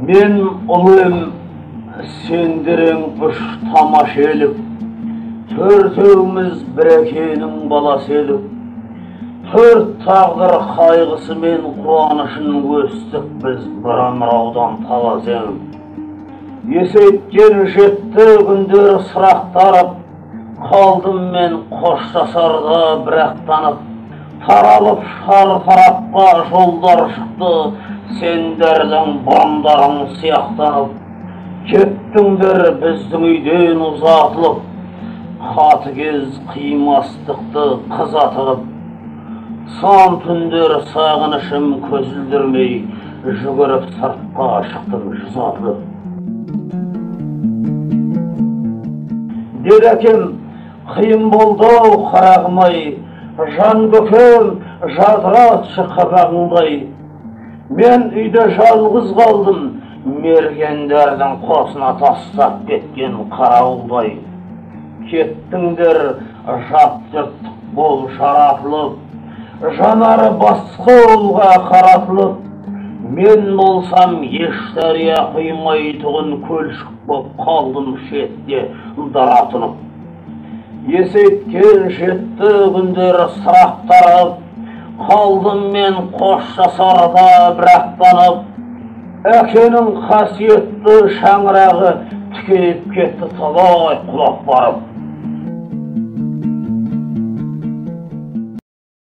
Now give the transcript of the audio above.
Men ұлым, сендерің үш тамаш елік, төртеуміз бір әкенің баласы елік. Төрт тағдыр қайғысы мен қуанышын өстік біз бір ымыраудан талас елік. Есейткен жетті күндер сұрақтарып, қалдым мен қоштасарда бірақ танып. Таралып шар-тарапқа жолдар шықты, сендердің бұрымдарың сияқтанып. Кеттіңдер біздің үйден ұзатылып, қатыгез қимастықты қызатылып. Сан түндер сағынышым көзілдірмей, жүгіріп сыртқа шықтым жүзатылып. Деді әкем, қиын болды-ау қарағым-ай, жан көкем жадыратшы қабағыңдай. Мен үйде жалғыз қалдым, мергендердің қосына тастап кеткен қарауылдай. Кеттіңдер жат жыртық бол жаратылып, жанары басқа ұлға қаратылып. Мен болсам еш дария құймайтұғын көлшік боп қалдым шетте даратынып. Есейткен жетті күндер сұрақтарып, қалдым мен қоштасарда бірақ танып. Әкенің қасиетті шаңырағы тікейіп кетті талай құлап барып.